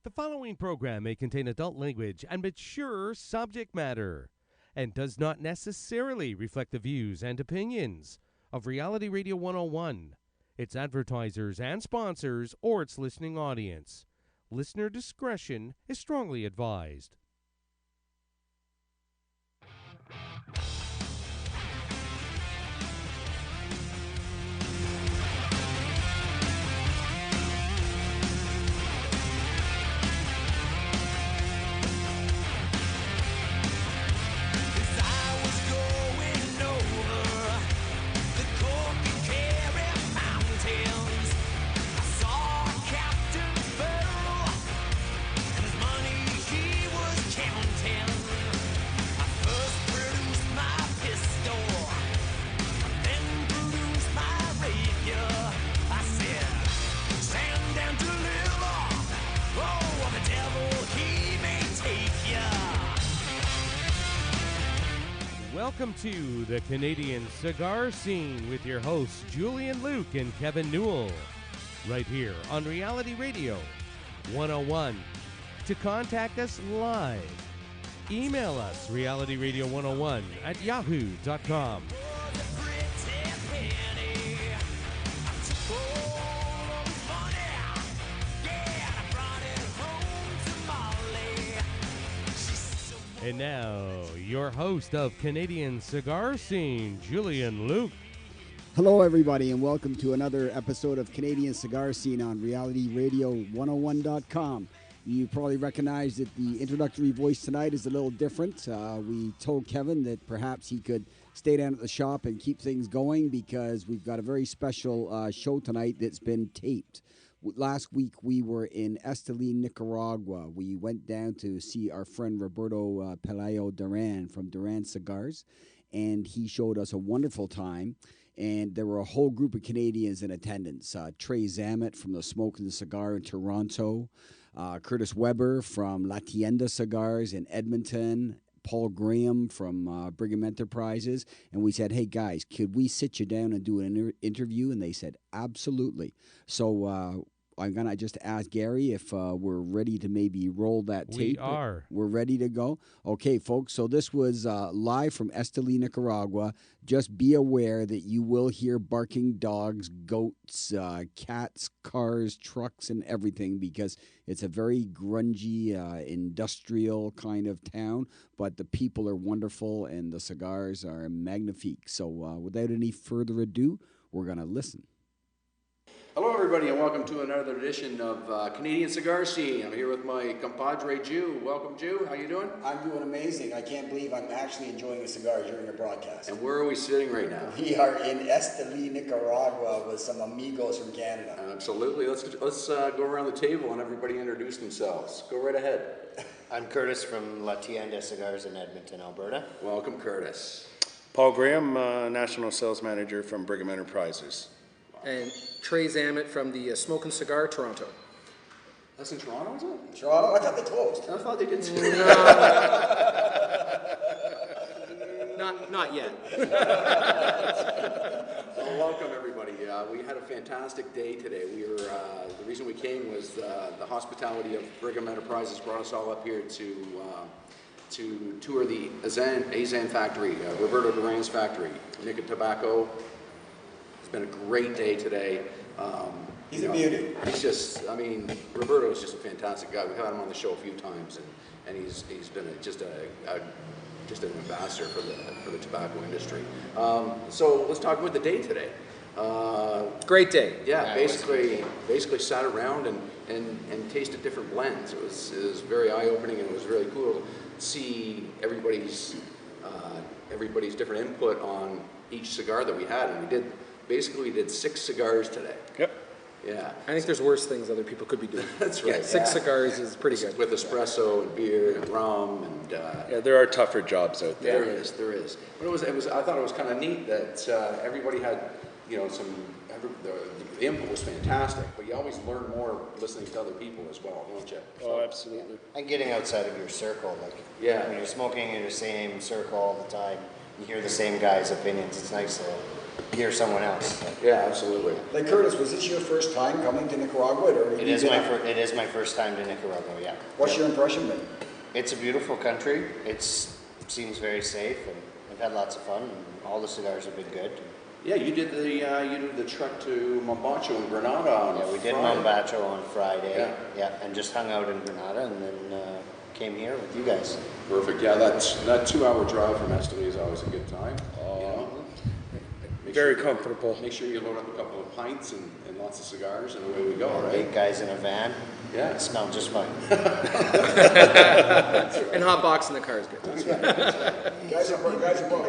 The following program may contain adult language and mature subject matter and does not necessarily reflect the views and opinions of Reality Radio 101, its advertisers and sponsors, or its listening audience. Listener discretion is strongly advised. Welcome to the Canadian Cigar Scene with your hosts Julian Luke and Kevin Newell, right here on Reality Radio 101. To contact us live, email us realityradio101 at yahoo.com. And now, your host of Canadian Cigar Scene, Julian Luke. Hello, everybody, and welcome to another episode of Canadian Cigar Scene on realityradio101.com. You probably recognize that the introductory voice tonight is a little different. We told Kevin that perhaps he could stay down at the shop and keep things going because we've got a very special show tonight that's been taped. Last week, we were in Esteli, Nicaragua. We went down to see our friend Roberto Duran from Duran Cigars, and he showed us a wonderful time. And there were a whole group of Canadians in attendance. Trae Zammit from the Smokin Cigar in Toronto, Curtis Weber from La Tienda Cigars in Edmonton, Paul Graham from Brigham Enterprises, and we said, hey, guys, could we sit you down and do an interview? And they said, absolutely. So I'm going to just ask Gary if we're ready to maybe roll that tape. We are. We're ready to go. Okay, folks, so this was live from Esteli, Nicaragua. Just be aware that you will hear barking dogs, goats, cats, cars, trucks, and everything because it's a very grungy, industrial kind of town, but the people are wonderful and the cigars are magnifique. So without any further ado, we're going to listen. Hello, everybody, and welcome to another edition of Canadian Cigar Scene. I'm here with my compadre, Jew. Welcome, Jew. How you doing? I'm doing amazing. I can't believe I'm actually enjoying a cigar during a broadcast. And where are we sitting right now? We are in Esteli, Nicaragua with some amigos from Canada. Absolutely. Let's go around the table and everybody introduce themselves. Go right ahead. I'm Curtis from La Tienda Cigars in Edmonton, Alberta. Welcome, Curtis. Paul Graham, National Sales Manager from Brigham Enterprises. And Trae Zammit from the Smokin Cigar Toronto. That's in Toronto, is it? Toronto? I thought they closed. I thought they did too. Not yet. Well, welcome, everybody. We had a fantastic day today. The reason we came was the hospitality of Brigham Enterprises brought us all up here to tour the Azan factory, Roberto Duran's factory, Nicka Tobacco. It's been a great day today. He's a beauty. He's just, Roberto's just a fantastic guy. We've had him on the show a few times, and he's been just an ambassador for the tobacco industry. So let's talk about the day today. Great day. Yeah, basically sat around and tasted different blends. It was very eye-opening, and it was really cool to see everybody's different input on each cigar that we had, and we did 6 cigars today. Yep. Yeah. I think there's worse things other people could be doing. That's right. Yeah, 6 cigars is pretty good. With espresso and beer and rum and. Yeah, there are tougher jobs out there. There is. But I thought it was kind of neat that everybody had, the input was fantastic, but you always learn more listening to other people as well, don't you? Oh, absolutely. And getting outside of your circle, Yeah. When you're smoking in your same circle all the time, you hear the same guy's opinions. It's nice to hear someone else. Yeah, absolutely. Like Curtis, was this your first time coming to Nicaragua? Or It is my first time to Nicaragua, yeah. What's your impression been? It's a beautiful country. It seems very safe, and I've had lots of fun, and all the cigars have been good. Yeah, you did the trek to Mombacho in Grenada on Yeah, we did Friday. Mombacho on Friday. Yeah. And just hung out in Grenada, and then came here with you guys. Perfect. Yeah, that 2-hour drive from Esteli is always a good time. You know? Very comfortable. Make sure you load up a couple of pints and lots of cigars, and away we go, right? 8 guys in a van. Yeah. It smelled just fine. And hot box in the car is good. Guys are probably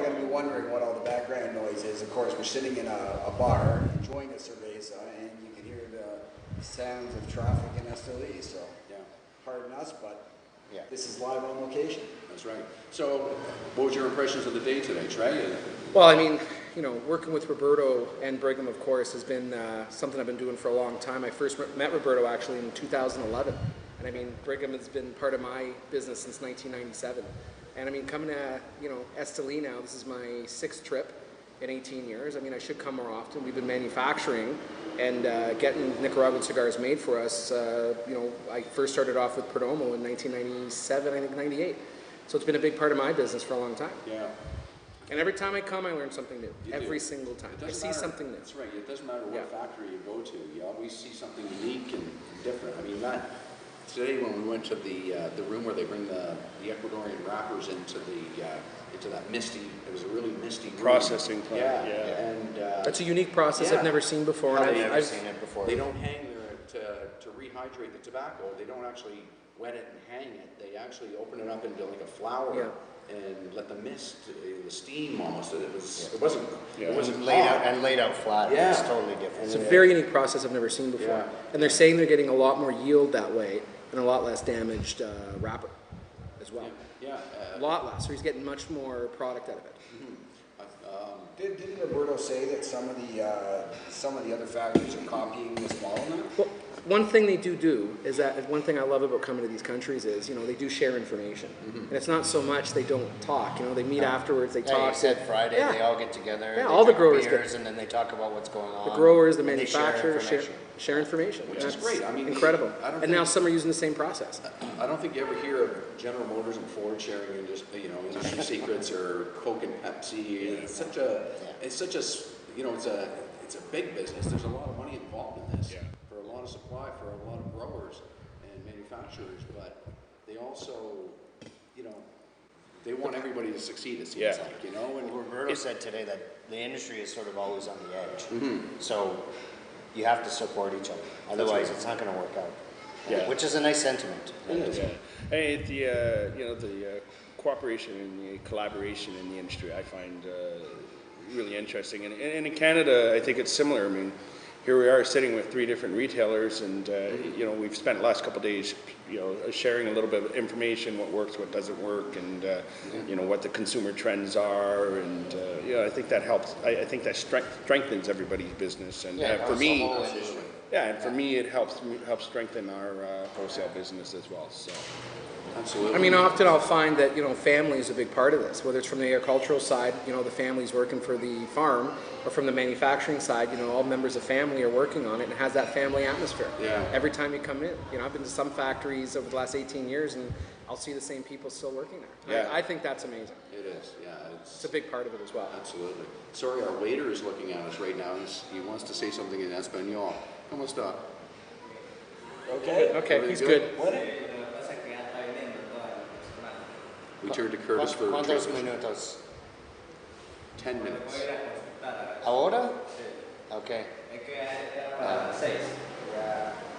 going to be wondering what all the background noise is. Of course, we're sitting in a bar enjoying a cerveza, and you can hear the sounds of traffic in Esteli. So, Yeah. pardon us, but Yeah. this is live on location. That's right. So, what was your impressions of the day today, Trae? Well, I mean, you know, working with Roberto and Brigham, of course, has been something I've been doing for a long time. I first met Roberto actually in 2011. And I mean, Brigham has been part of my business since 1997. And I mean, coming to, you know, Esteli now, this is my 6th trip in 18 years. I mean, I should come more often. We've been manufacturing and getting Nicaraguan cigars made for us. You know, I first started off with Perdomo in 1997, I think 98. So it's been a big part of my business for a long time. Yeah. And every time I come, I learn something new. You Every do. single time. It I doesn't see matter. something new. That's right. It doesn't matter what Yeah. factory you go to. You always see something unique and different. I mean, today when we went to the room where they bring the Ecuadorian wrappers into that misty. It was a really misty room. Processing plant, Yeah. yeah. And That's a unique process yeah. I've never seen before. How And they- I've never seen it before. they don't hang there to rehydrate the tobacco. They don't actually wet it and hang it. They actually open it up into like a flower. Yeah. And let the mist, the steam almost. It wasn't laid out flat. Yeah. It's totally different. It's a very unique process I've never seen before. Yeah. And they're saying they're getting a lot more yield that way and a lot less damaged wrapper as well. Yeah. A lot less. So he's getting much more product out of it. Didn't Roberto say that some of the other factories are copying this model now? Well, one thing they do is that one thing I love about coming to these countries is, you know, they do share information. And it's not so much they don't talk, you know, they meet afterwards, they Yeah, talk. you said Friday, Yeah. they all get together. Yeah, they all the drink growers beers, get- and then they talk about what's going on. The growers, the and they share manufacturers information. share information. Which is great. I mean, incredible. I don't And now think- some are using the same process. I don't think you ever hear of General Motors and Ford sharing industry secrets or Coke and Pepsi. It's such a, you know, it's a big business. There's a lot of money involved in this for a lot of supply, for a lot of growers and manufacturers. But they also, you know, they want everybody to succeed. It seems like, you know. And Roberto said today that the industry is sort of always on the edge. Mm-hmm. So you have to support each other. Otherwise, right. it's not going to work out. Yeah. Which is a nice sentiment. it is. Yeah. Hey, the cooperation and the collaboration in the industry, I find really interesting. And in Canada, I think it's similar. I mean, here we are sitting with 3 different retailers, and you know, we've spent the last couple of days, you know, sharing a little bit of information, what works, what doesn't work, and you know, what the consumer trends are, and you know, I think that helps. I think that strengthens everybody's business, and Yeah, for it's me, the whole industry. yeah, and for me, it helps strengthen our wholesale business as well. So. Absolutely. I mean, often I'll find that, you know, family is a big part of this, whether it's from the agricultural side, you know, the family's working for the farm, or from the manufacturing side, you know, all members of family are working on it, and it has that family atmosphere. Yeah. Every time you come in. You know, I've been to some factories over the last 18 years, and I'll see the same people still working there. Yeah. I think that's amazing. It is. Yeah. It's a big part of it as well. Absolutely. Sorry, our waiter is looking at us right now. He wants to say something in Espanol. ¿Cómo está? Okay. Okay, he's good. We turned to Curtis for ¿Cuántos translation. minutos? 10 minutes. Ahora? Okay.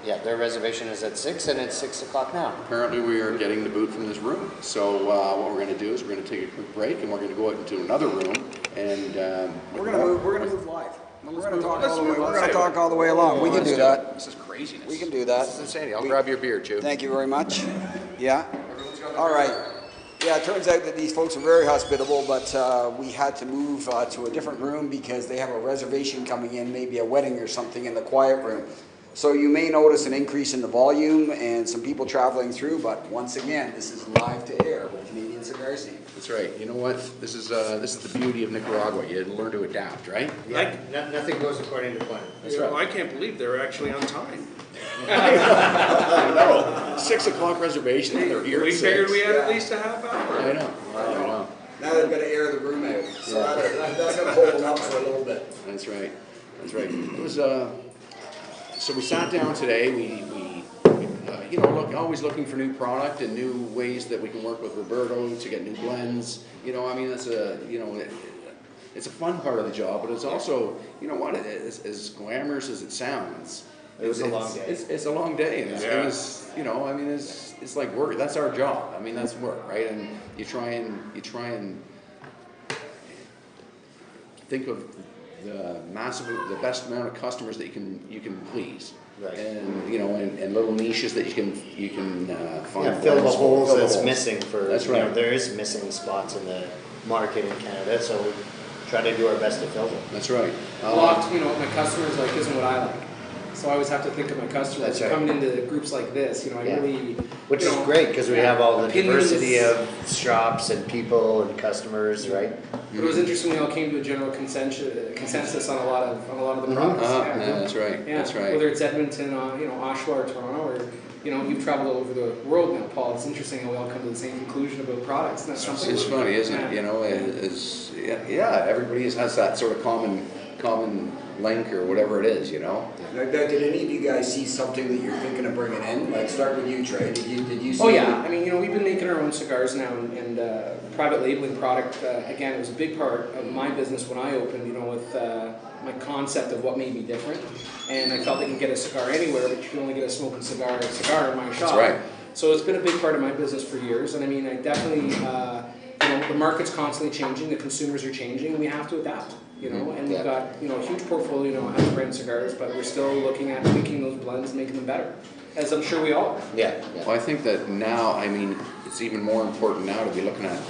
Yeah, their reservation is at 6, and it's 6 o'clock now. Apparently, we are getting the boot from this room. So what we're going to do is we're going to take a quick break, and we're going to go out into another room, and We're gonna move live. We're gonna talk all the way along. We can do that. This is craziness. We can do that. This is insanity. I'll grab your beer, Joe. Thank you very much. Yeah. All right. Yeah, it turns out that these folks are very hospitable, but we had to move to a different room because they have a reservation coming in, maybe a wedding or something in the quiet room. So you may notice an increase in the volume and some people traveling through, but once again, this is live to air with Canadian the cigar scene. That's right. You know what? This is the beauty of Nicaragua. You learn to adapt, right? Yeah, nothing goes according to plan. That's right. I can't believe they're actually on time. No, 6 o'clock reservation. And they're here. We figured we had at least a half hour. I know. Now they've got to air the room out, so that's going to hold them up for a little bit. That's right. That's right. It was so we sat down today. We always looking for new product and new ways that we can work with Roberto to get new blends. I mean, that's it's a fun part of the job, but it's also, as glamorous as it sounds. It was a long day. It's a long day, and it's like work. That's our job. I mean, that's work, right? And you try and think of the best amount of customers that you can please, right? And and little niches that you can find. Yeah, fill the holes that's missing for. That's right. There is missing spots in the market in Canada, so we try to do our best to fill them. That's right. A lot, my customers like isn't what I like. So I always have to think of my customers. Right. Coming into groups like this, Which is great because we have all the diversity of shops and people and customers, right? But it was interesting. We all came to a general consensus on a lot of the products. That's right. Yeah. That's right. Whether it's Edmonton, Oshawa, or Toronto, or you've traveled all over the world now, Paul. It's interesting how we all come to the same conclusion about products. And that's something. It's funny, isn't it? Everybody has that sort of common link or whatever it is, Now, did any of you guys see something that you're thinking of bringing in? Like, start with you, Trae. Did you see? Oh yeah, I mean, we've been making our own cigars now, and private labeling product. Again, it was a big part of my business when I opened. With my concept of what made me different, and I felt I could get a cigar anywhere, but you can only get a Smokin cigar in my shop. That's right. So it's been a big part of my business for years, and I mean, I definitely, the market's constantly changing, the consumers are changing, and we have to adapt. And we've got a huge portfolio now of brand cigars, but we're still looking at tweaking those blends and making them better, as I'm sure we all are. Yeah. Well, I think that now, it's even more important now to be looking at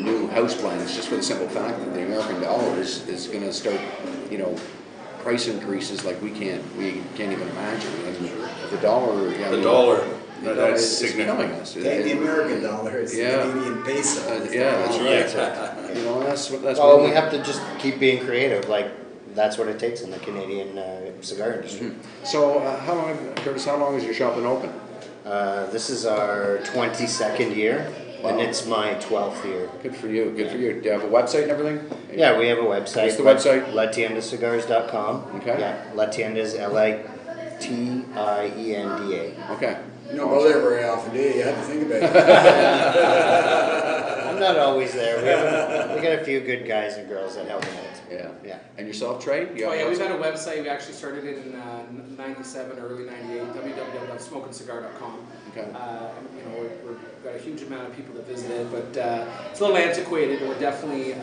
new house blends, just for the simple fact that the American dollar is going to start, price increases like we can't even imagine. And the dollar, That's is significant. killing us. The American dollar is the Canadian peso. That's right. That's Well, we have to just keep being creative. Like that's what it takes in the Canadian cigar industry. Mm-hmm. So, Curtis, how long has your shop been open? This is our 22nd year, and it's my 12th year. Good for you. Good for you. Do you have a website and everything? Yeah, we have a website. What's the website? LaTiendaCigars.com. Okay. Yeah, LaTienda is LATIENDA. Okay. You don't go there very often, do you? You have to think about it. I'm not always there. We got a few good guys and girls that help me out. Yeah. And yourself, Trae? We've had a website. We actually started it in '97, early '98. www.smokincigar.com. Okay. We've got a huge amount of people that visit it, but it's a little antiquated. We're definitely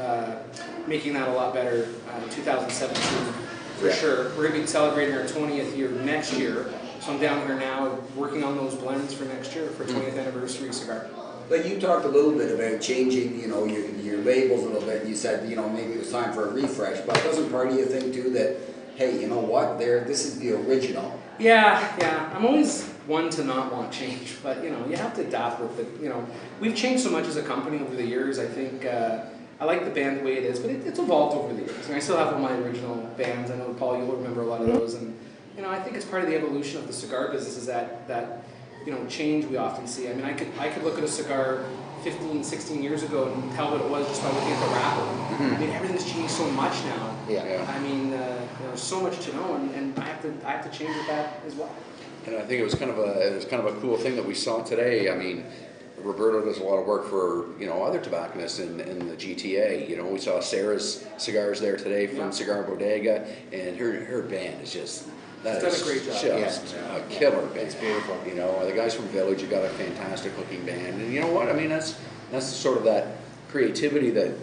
making that a lot better in 2017 for sure. We're going to be celebrating our 20th year next year. So I'm down here now working on those blends for next year for 20th anniversary cigar. But you talked a little bit about changing, your labels a little bit. You said, maybe it was time for a refresh. But doesn't part of you think too that, hey, you know what? This is the original. Yeah. I'm always one to not want change, but you have to adapt with it. We've changed so much as a company over the years. I think I like the band the way it is, but it's evolved over the years. And I still have all my original bands. I know Paul, you'll remember a lot of those, and I think it's part of the evolution of the cigar business is that change we often see. I mean, I could look at a cigar 15, 16 years ago and tell what it was just by looking at the wrapper. Mm-hmm. I mean, everything's changed so much now. Yeah. I mean, there's so much to know, and I have to change with that as well. And I think it was kind of a cool thing that we saw today. I mean, Roberto does a lot of work for other tobacconists in the GTA. We saw Sarah's cigars there today from Cigar Bodega, and her band is just. That She's is done a great job. just a killer band. It's beautiful. The guys from Village have got a fantastic looking band, and you know what? I mean, that's sort of that creativity that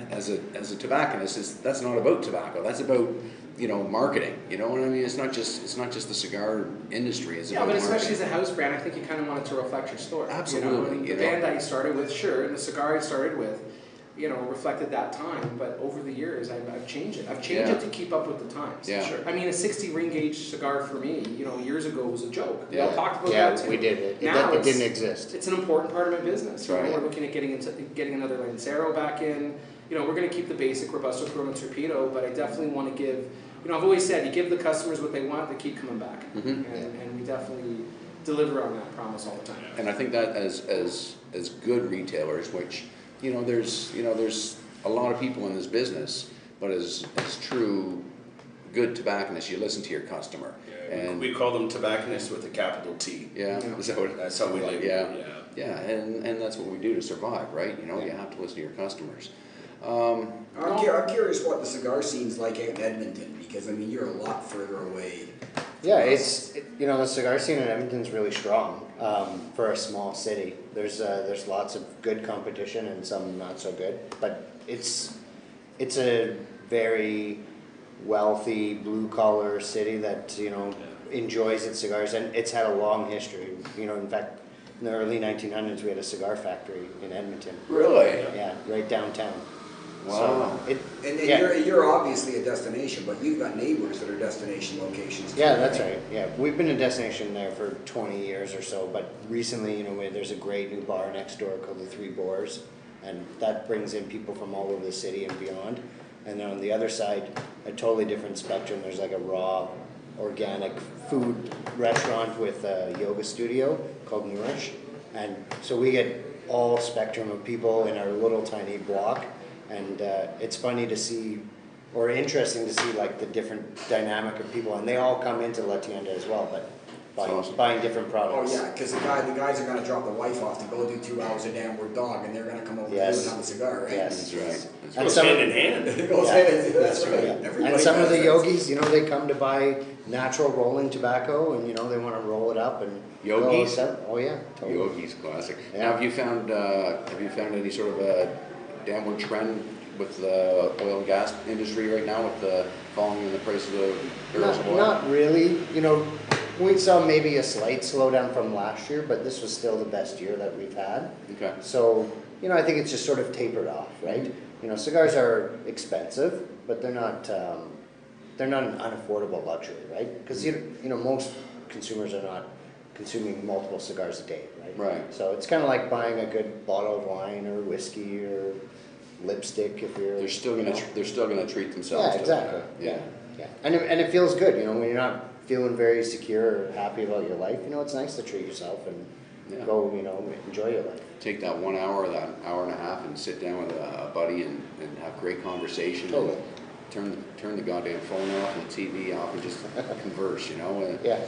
as a tobacconist, that's not about tobacco. That's about marketing. You know what I mean? It's not just the cigar industry. It's about but marketing. especially as a house brand, I think you kind of want it to reflect your story. Absolutely. The band I started with, sure, and the cigar I started with. reflected that time, but over the years I've changed it. I've changed it to keep up with the times. Yeah. Sure. I mean, a 60 ring gauge cigar for me, years ago was a joke. We all Yeah. talked about that too. Yeah, we did it. Now It didn't exist. It's an important part of my business. Right. We're looking at getting another Lancero back in. We're going to keep the basic Robusto Corona Torpedo, but I definitely want to give. I've always said, you give the customers what they want, they keep coming back, and we definitely deliver on that promise all the time. And I think that as good retailers, which there's a lot of people in this business, but as true good tobacconists, you listen to your customer. Yeah, and we call them tobacconists with a capital T. Yeah, is that what, that's how we label it. Yeah, and that's what we do to survive, right? You have to listen to your customers. I'm curious what the cigar scene's like out in Edmonton, because I mean you're a lot further away. Yeah, the cigar scene in Edmonton's really strong for a small city. There's lots of good competition and some not so good, but it's a very wealthy blue collar city that enjoys its cigars, and it's had a long history. In fact, in the early 1900s we had a cigar factory in Edmonton. Really? Yeah, right downtown. Wow. So You're obviously a destination, but you've got neighbors that are destination locations too. Yeah, that's right. Yeah, we've been a destination there for 20 years or so, but recently, there's a great new bar next door called the Three Boars, and that brings in people from all over the city and beyond. And then on the other side, a totally different spectrum. There's like a raw, organic food restaurant with a yoga studio called Nourish, and so we get all spectrum of people in our little tiny block. And it's funny to see, or interesting to see, like the different dynamic of people, and they all come into La Tienda as well, but buying different Oh products. yeah, because the guys are going to drop the wife off to go do 2 hours of downward dog, and they're going to come over to you and have a cigar, right? Yes. That's right. It And goes some hand of- in hand. It goes Yeah. ahead, that's right. Yeah. Everybody And some of does the that. yogis, they come to buy natural rolling tobacco, and they want to roll it up and Yogis? Oh yeah, totally. Yogi's classic. Yeah. Now, have you found any sort of a downward trend with the oil and gas industry right now, with the falling in the price of the barrels of oil? Not really. We saw maybe a slight slowdown from last year, but this was still the best year that we've had. Okay. So, I think it's just sort of tapered off, right? Cigars are expensive, but they're not an unaffordable luxury, right? Because, most consumers are not consuming multiple cigars a day, right? Right. So it's kind of like buying a good bottle of wine or whiskey or lipstick if you're... They're still gonna treat themselves. Yeah, to exactly. that. Yeah. Yeah. And it feels good, when you're not feeling very secure or happy about your life, it's nice to treat yourself and go, enjoy your life. Take that 1 hour, that hour and a half, and sit down with a buddy and have great conversation. Totally. Turn the goddamn phone off and the TV off and just converse, Yeah.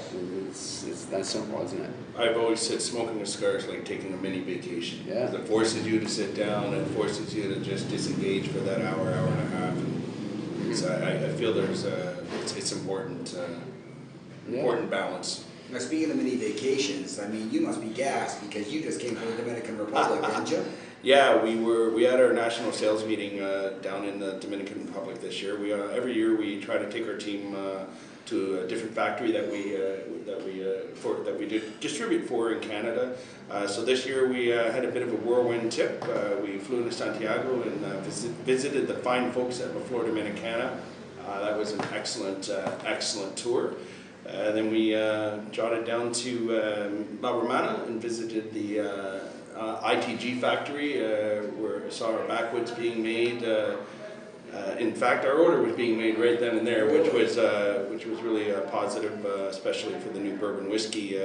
It's that simple, isn't it? I've always said smoking a cigar is like taking a mini vacation. Yeah. It forces you to sit down, it forces you to just disengage for that hour and a half. And I feel it's important, important balance. Now, speaking of mini vacations, I mean, you must be gassed because you just came from the Dominican Republic, didn't you? Yeah, we had our national sales meeting down in the Dominican Republic this year. Every year we try to take our team to a different factory that we distribute for in Canada. So this year we had a bit of a whirlwind trip. We flew into Santiago and visited the fine folks at La Flor Dominicana. That was an excellent tour. Then we jotted down to La Romana and visited the ITG factory, where I saw our backwoods being made. In fact, our order was being made right then and there, which was really positive, especially for the new bourbon whiskey.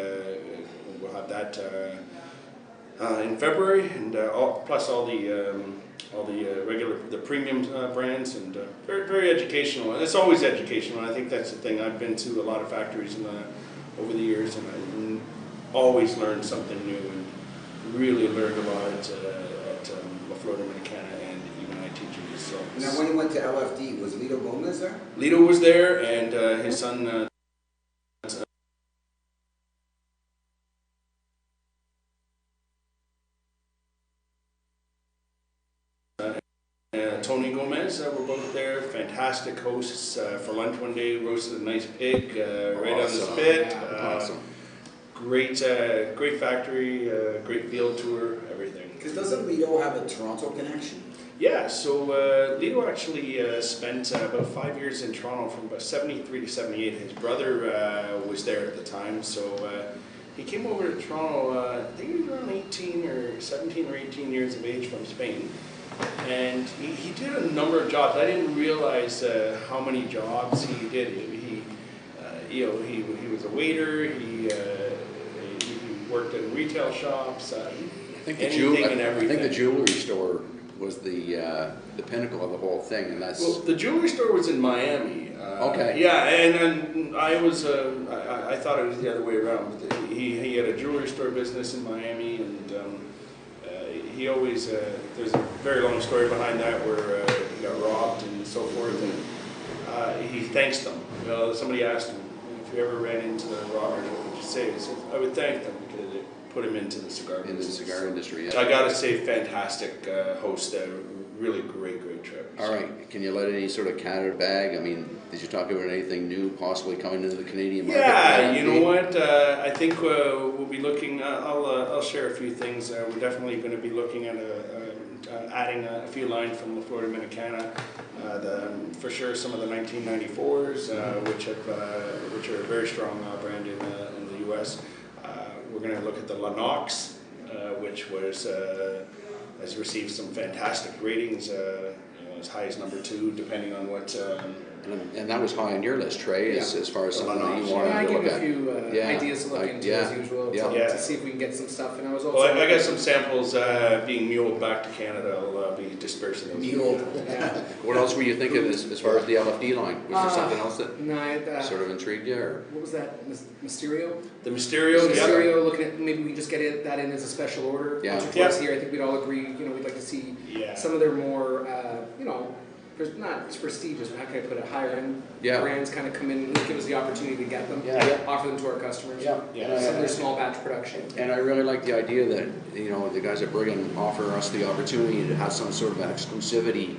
We'll have that in February, and plus all the regular premium brands, and very very educational. And it's always educational. And I think that's the thing. I've been to a lot of factories over the years, and I always learned something new, and really learned a lot at La Flor Dominicana and even ITG. So Now, when you went to LFD, was Lito Gomez there? Lito was there, and his son. Tony Gomez were both there. Fantastic hosts for lunch one day. Roasted a nice pig right on the spit. Awesome. Great factory, great field tour, everything. Because doesn't Lito have a Toronto connection? Yeah, so Leo actually spent about 5 years in Toronto from about 73 to 78. His brother was there at the time, so he came over to Toronto, I think he was around 18 or 17 or 18 years of age from Spain. And he did a number of jobs. I didn't realize how many jobs he did. He was a waiter, he worked in retail shops, I think and everything. I think the jewelry store was the pinnacle of the whole thing, and that's... Well, the jewelry store was in Miami. Okay. Yeah, and I was, I thought it was the other way around. He had a jewelry store business in Miami, and he always, there's a very long story behind that where he got robbed and so forth, and he thanks them. You know, somebody asked him, if you ever ran into the robbers, what would you say? He said, I would thank them because it put him into the cigar business. In the cigar industry, yeah. I gotta say, fantastic host, really great trip. All right, can you let any sort of cat out of bag? I mean, did you talk about anything new possibly coming into the Canadian market? Yeah, you know what? I think we'll be looking. I'll share a few things. We're definitely going to be looking at adding a few lines from La Flor Dominicana. For sure, some of the 1994s, which are a very strong brand in the U.S. We're going to look at the Lennox, which has received some fantastic ratings, as high as number 2, depending on what. And that was high on your list, Trae, as far as something that you wanted I to gave look a at. few ideas to look into as usual to see if we can get some stuff. And I was also. Well, I got some samples being muled back to Canada. I'll be dispersing those. Muled. Yeah. What else were you thinking as far as the LFD line? Was there something else that No, sort of intrigued you? Or? what was that? Mysterio? The Mysterio. Mysterio, looking at maybe we just get that in as a special order. Yeah. Once or twice here, I think we'd all agree. We'd like to see some of their more, not prestigious, how can I put it, higher end brands kind of come in and give us the opportunity to get them, offer them to our customers. Yeah. Some of their small batch production. And I really like the idea that, the guys at Brigham offer us the opportunity to have some sort of an exclusivity,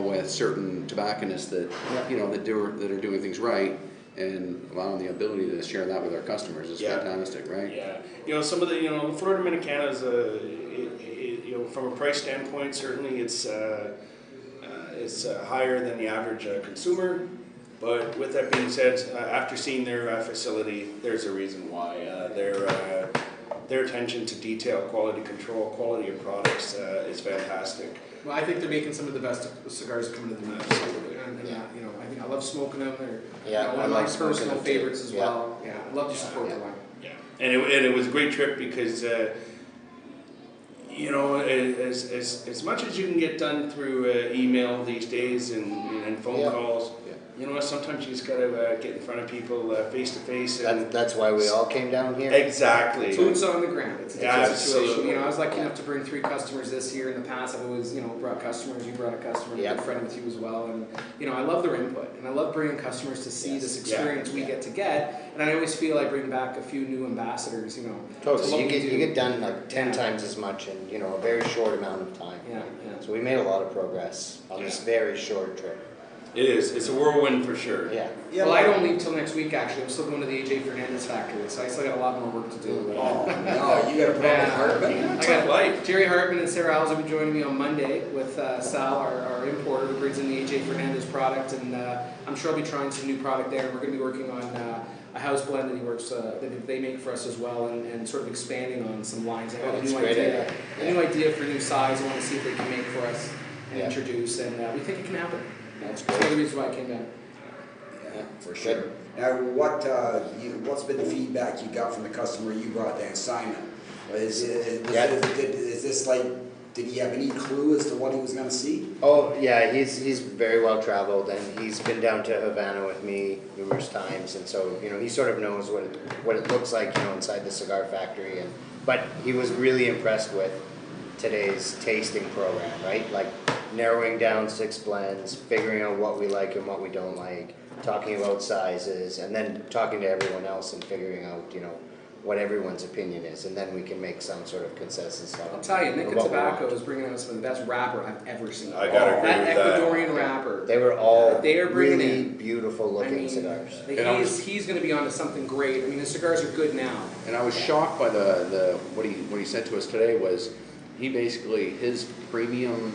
with certain tobacconists that, that are doing things right, and allowing the ability to share that with our customers is fantastic, right? Yeah. Some of the, the Florida Dominicana is, from a price standpoint, certainly it's higher than the average consumer. But with that being said, after seeing their facility, there's a reason why. Their attention to detail, quality control, quality of products is fantastic. Well, I think they're making some of the best cigars coming to the market. I love smoking them. They're one of my personal favorites as well. Yeah, I love to support the line. Yeah, and it was a great trip because as much as you can get done through email these days and phone calls, sometimes you just gotta get in front of people face to face. That's why we all came down here. Exactly. Boots on the ground. It's a different situation. Absolutely. I was lucky enough to bring 3 customers this year. In the past, I've always, brought customers. You brought a customer, a good friend with you as well. And, I love their input. And I love bringing customers to see this experience we get to get. And I always feel I bring back a few new ambassadors, Totally. You get done like 10 times as much in, a very short amount of time. Yeah. So we made a lot of progress on this very short trip. It is. It's a whirlwind for sure. Yeah. Well, I don't leave till next week, actually. I'm still going to the AJ Fernandez factory, so I still got a lot more work to do. Oh, no, you got to put on Hartman. I got life. Jerry Hartman and Sarah Alves will be joining me on Monday with Sal, our importer, who brings in the AJ Fernandez product, and I'm sure I'll be trying some new product there. And we're going to be working on a house blend that he works that they make for us as well, and sort of expanding on some lines. I have a new idea for new size. I want to see if they can make for us and introduce, and we think it can happen. That's one of the reasons why I came down. Yeah, for sure. Now, what's been the feedback you got from the customer you brought down, Simon? Is this like, did he have any clue as to what he was going to see? Oh yeah, he's very well traveled, and he's been down to Havana with me numerous times, and so he sort of knows what it looks like inside the cigar factory, but he was really impressed with today's tasting program, right? Like narrowing down 6 blends, figuring out what we like and what we don't like, talking about sizes, and then talking to everyone else and figuring out, what everyone's opinion is, and then we can make some sort of consensus. I'll tell you, Nika Tobacco is bringing out some of the best wrapper I've ever seen. I gotta agree that with Ecuadorian wrapper. They were all bringing really in beautiful looking cigars. He's going to be onto something great. I mean, the cigars are good now. And I was shocked by what he said to us today was he basically, his premium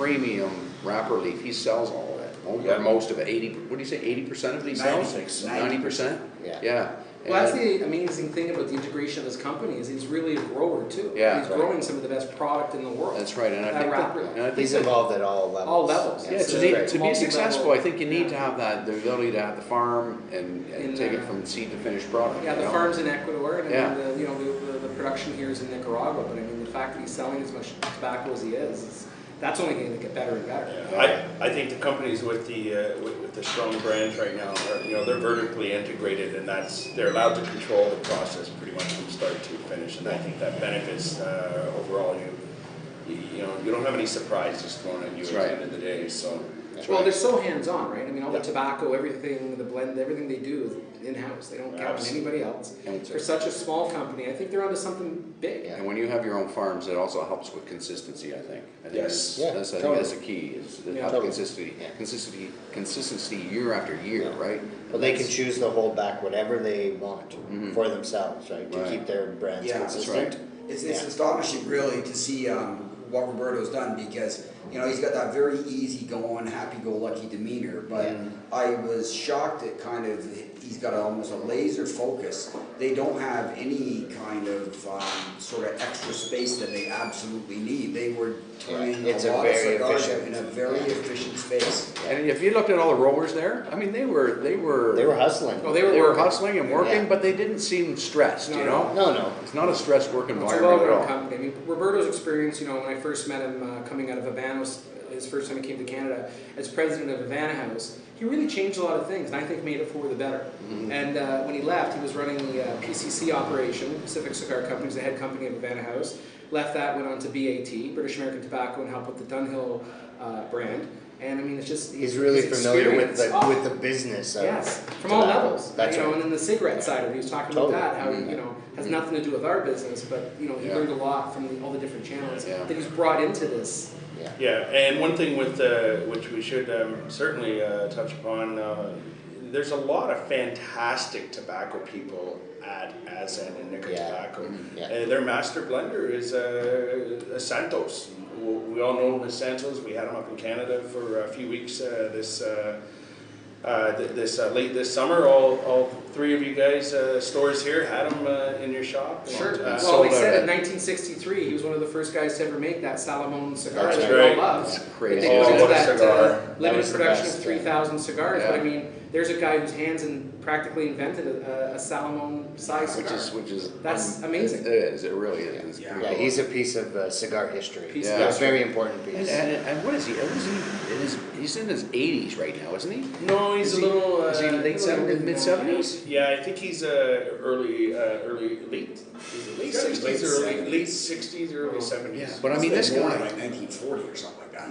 premium wrapper leaf, he sells all of it, or most of it. 80. What do you say? 80% of it he sells. 90%. Yeah. Well, that's the amazing thing about the integration of this company is he's really a grower too. Yeah, he's growing some of the best product in the world. That's right, and I think he's involved at all levels. All levels. Yeah, to be successful, I think you need to have the ability to have the farm and take it from seed to finished product. Yeah, the farm's in Ecuador, and the production here is in Nicaragua. But I mean, the fact that he's selling as much tobacco as he is that's only going to get better and better. Yeah. I think the companies with the strong brands right now are, they're vertically integrated, and they're allowed to control the process pretty much from start to finish, and I think that benefits overall you don't have any surprises thrown at you at the end of the day. So they're so hands-on, right? I mean, all the tobacco, everything, the blend, everything they do is in-house. They don't count on anybody else. For such a small company, I think they're onto something big. And when you have your own farms, it also helps with consistency, I think. That's a key, is consistency year after year, right? Well, they can choose to hold back whatever they want for themselves, right? To keep their brands consistent. That's right. It's astonishing, really, to see what Roberto's done, because he's got that very easygoing, happy-go-lucky demeanor. But I was shocked at he's got almost a laser focus. They don't have any kind of sort of extra space that they absolutely need. They were turning a lot of cigars out in a very efficient space. And if you looked at all the rollers there, I mean, they were hustling. Oh, they were hustling and working, but they didn't seem stressed. No. It's not a stressed work environment. It's a well-run company. I mean, Roberto's experience. When I first met him coming out of Havana, his first time he came to Canada as president of Havana House, he really changed a lot of things, and I think made it for the better. And when he left, he was running the PCC operation, Pacific Cigar Company, was the head company of Havana House. Left that, went on to BAT, British American Tobacco, and helped with the Dunhill brand. And I mean, it's just he's really familiar with the business. From all levels. That's right. And then the cigarette side of it, he was talking about that, how has nothing to do with our business, but he learned a lot from all the different channels that he's brought into this. Yeah, and one thing with which we should certainly touch upon, there's a lot of fantastic tobacco people at Azan and Nica Tobacco. Their master blender is Santos. We all know him as Santos. We had him up in Canada for a few weeks late this summer. All three of you guys, stores here, had him in your shop. Sure. Well, they said in 1963 he was one of the first guys to ever make that Salomon cigar that we all love. That's crazy. They go into that cigar. Limited production of 3,000 cigars. But I mean, there's a guy whose hands practically invented a Salomon size cigar. Which is that's amazing. It is. It really is. Yeah, he's a piece of cigar history. It's a very important piece. And what is he? He's in his 80s right now, isn't he? No, he's a little. Is he late 70s, mid 70s? Yeah, I think he's late 60s, early 70s. Yeah, but I mean, this guy, like 1940 or something like that.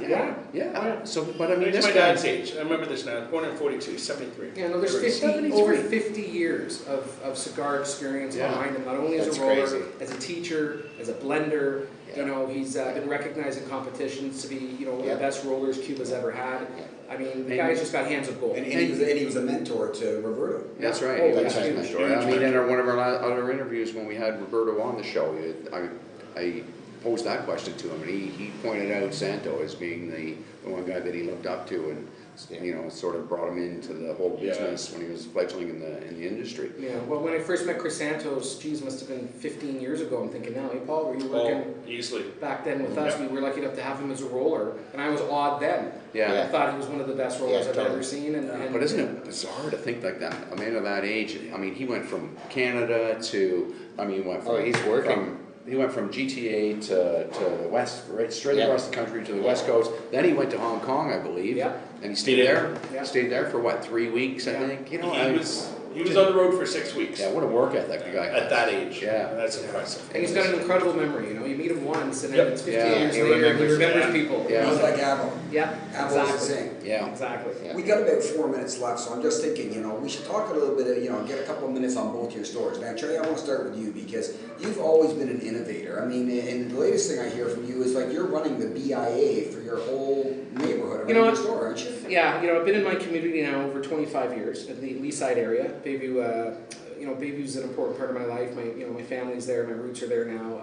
Yeah. So, but I mean, It's this my guy. dad's age. I remember this now. Born in 42, 73. Yeah, no, there's over 50 years of cigar experience behind him. Not only as a roller, as a teacher, as a blender. He's been recognized in competitions to be, one of the best rollers Cuba's ever had. I mean, the guy's just got hands of gold. And he was a mentor to Roberto. That's right. Oh, That's yeah. mentor. I mean, in one of our other interviews when we had Roberto on the show, I posed that question to him, and he pointed out Santo as being the one guy that he looked up to, and sort of brought him into the whole business when he was fledgling in the industry. Yeah. Well, when I first met Chris Santos, must have been 15 years ago. I'm thinking now, hey Paul, were you working easily back then with us? We were lucky enough to have him as a roller, and I was awed then. Yeah. I thought he was one of the best rollers I've ever seen. But isn't it bizarre to think like that? A man of that age. I mean, he went from Canada to. I mean, he's working. He went from GTA to the West, right, straight across the country to the West Coast. Then he went to Hong Kong, I believe. Yeah. And he stayed there. Yeah. Stayed there for 3 weeks, I think. He was on the road for 6 weeks. Yeah, what a work ethic the guy has. At that age. Yeah. That's impressive. And he's got an incredible memory. You meet him once, and then it's 15 years he later, and he remembers remembers people. Yeah. He's like Avo. Yeah. Avo's the same. Yeah. Exactly. Yeah. We got about 4 minutes left, so I'm just thinking, we should talk a little bit of, get a couple of minutes on both your stores. Now, Trae, I want to start with you because you've always been an innovator. I mean, and the latest thing I hear from you is you're running the BIA for your whole neighborhood around your store, aren't you? Yeah, I've been in my community now over 25 years in the Leaside area, Bayview Bayview's an important part of my life. My family's there, my roots are there now.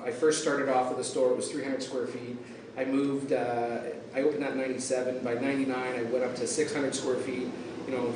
I first started off with a store. It was 300 square feet. I moved. I opened that in '97. By '99, I went up to 600 square feet.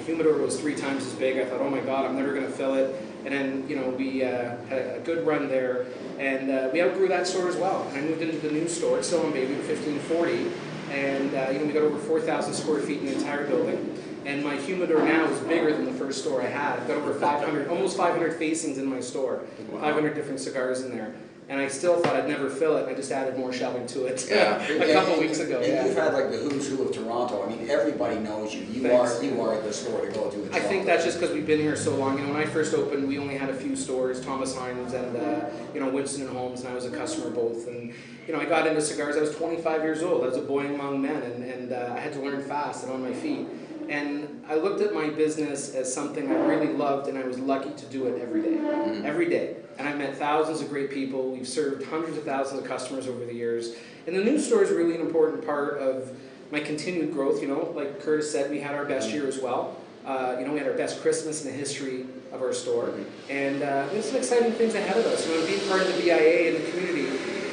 Humidor was 3 times as big. I thought, oh my God, I'm never going to fill it. And then, we had a good run there, and we outgrew that store as well. And I moved into the new store. It's still on Bayview, 1540, and we got over 4,000 square feet in the entire building. And my humidor now is bigger than the first store I had. I've got over 500, almost 500 facings in my store, 500 different cigars in there. And I still thought I'd never fill it, and I just added more shelving to it a couple weeks ago. And you've had like the who's who of Toronto. I mean, everybody knows you. You are the store to go to in Toronto. I think that's just because we've been here so long. When I first opened, we only had a few stores, Thomas Hines and Winston and Holmes, and I was a customer both. And I got into cigars. I was 25 years old. I was a boy among men, and I had to learn fast and on my feet. And I looked at my business as something I really loved, and I was lucky to do it every day. Every day. And I met thousands of great people. We've served hundreds of thousands of customers over the years. And the new store is really an important part of my continued growth. Like Curtis said, we had our best year as well. We had our best Christmas in the history of our store. And there's some exciting things ahead of us. Being part of the BIA and the community,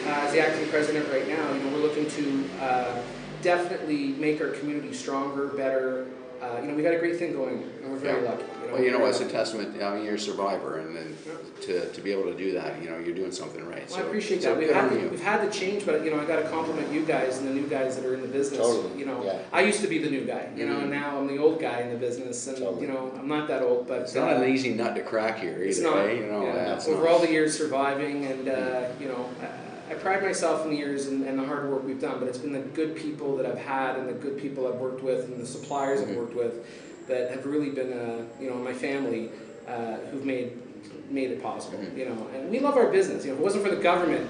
as the acting president right now, we're looking to definitely make our community stronger, better. We got a great thing going, and we're very lucky. Well, it's a testament. I mean, you're a survivor, and to be able to do that, you're doing something right. Well, I appreciate that. We've had to change, but I got to compliment you guys and the new guys that are in the business. Totally. I used to be the new guy, and now I'm the old guy in the business, and I'm not that old, but it's not an easy nut to crack here either. It's not. Over all the years surviving, and I pride myself in the years and the hard work we've done, but it's been the good people that I've had and the good people I've worked with and the suppliers I've worked with that have really been, my family who've made it possible. And we love our business. If it wasn't for the government,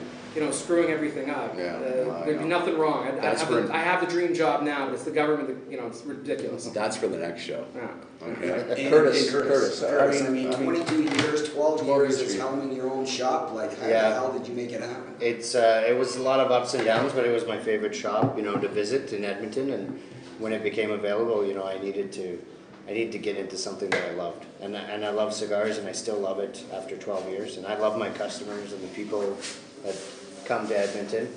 screwing everything up, there'd be nothing wrong. I have the dream job now, but it's the government that, it's ridiculous. That's for the next show. Yeah. Okay. Curtis, I mean, 22 years, 12 years as helming your own shop. Like, how the hell did you make it happen? It was a lot of ups and downs, but it was my favorite shop, to visit in Edmonton. And when it became available, I needed to get into something that I loved. And I love cigars, and I still love it after 12 years. And I love my customers and the people that come to Edmonton.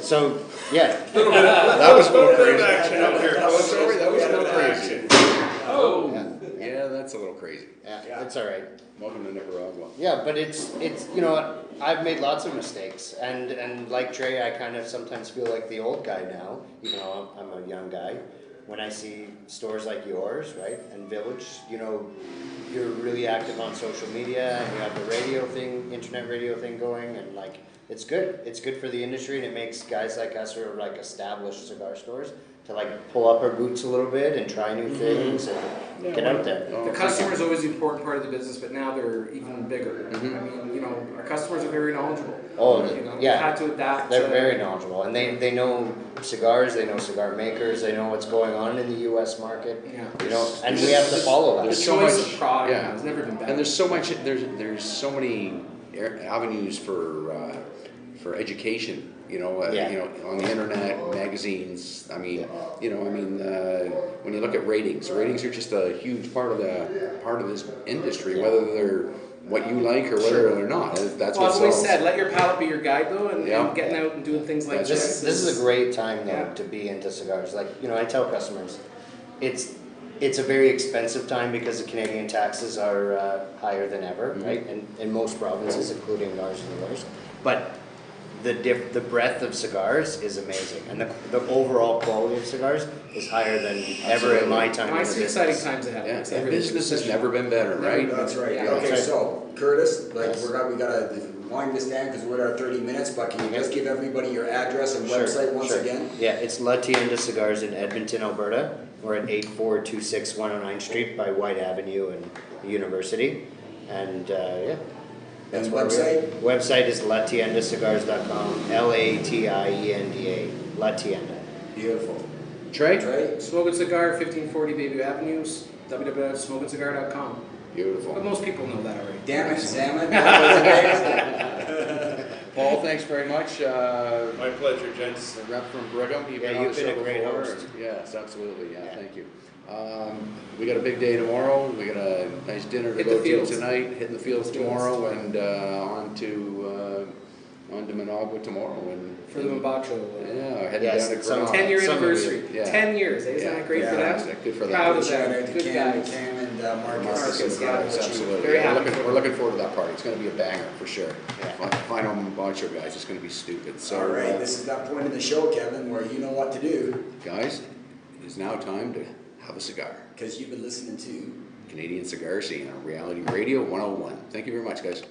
So, yeah. That was a little crazy. That was a little crazy. Oh. Yeah, that's a little crazy. Yeah, it's all right. Welcome to Nicaragua. Yeah, but it's I've made lots of mistakes, and like Trae, I kind of sometimes feel like the old guy now, even though I'm a young guy. When I see stores like yours, right, and Village, you're really active on social media, and you have the radio thing, internet radio thing going, and it's good. It's good for the industry, and it makes guys like us who are established cigar stores to pull up our boots a little bit and try new things and get out there. The customer is always the important part of the business, but now they're even bigger. I mean, our customers are very knowledgeable. Oh, we've had to adapt. They're very knowledgeable, and they know cigars, they know cigar makers, they know what's going on in the U.S. market. And we have to follow that. There's so much of product. It's never been better. And there's so much. There's so many avenues for education. On the internet, magazines. I mean, when you look at ratings are just a huge part of this industry, whether they're what you like or whether they're not. That's what I've always said. Let your palate be your guide, though, and getting out and doing things like this. This is a great time though to be into cigars. I tell customers, it's a very expensive time because the Canadian taxes are higher than ever, right? And in most provinces, including ours and yours, but the breadth of cigars is amazing, and the overall quality of cigars is higher than ever in my time. I see exciting times ahead. And business has never been better, right? That's right. Okay, so Curtis, we gotta wind this down because we're at our 30 minutes. But can you just give everybody your address and website once again? Yeah, it's La Tienda Cigars in Edmonton, Alberta. We're at 8426 109th Street by White Avenue and the University, and That's website? Website is latiendacigars.com. LATIENDA. La Tienda. Beautiful. Trae? Smokin Cigar, 1540 Bayview Avenues, www.smokincigar.com. Beautiful. But most people know that already. Damn it, Zammit. Paul, thanks very much. My pleasure, gents. The rep from Brigham. You've been a great host. Yes, absolutely. Yeah, thank you. We got a big day tomorrow. We got a nice dinner to Hit go the to fields. tonight. Hitting the fields tomorrow, and on to Managua tomorrow. And For the Mabacho. yeah, heading Yes, down to some- Toronto. 10-year some of anniversary. you. Yeah. 10 years. Isn't that great for them? Fantastic. Good for them. Proud of Shout them. out to Good Cam, guys. Cam and Marcus. Marcus, yeah. absolutely. Very Yeah, happy for we're them. looking forward to that party. It's going to be a banger for sure. Yeah. Final Mabacho guys, it's going to be stupid. So, All right, this is that point in the show, Kevin, where you know what to do. guys, it is now time to have a cigar. Because you've been listening to Canadian Cigar Scene on Reality Radio 101. Thank you very much, guys.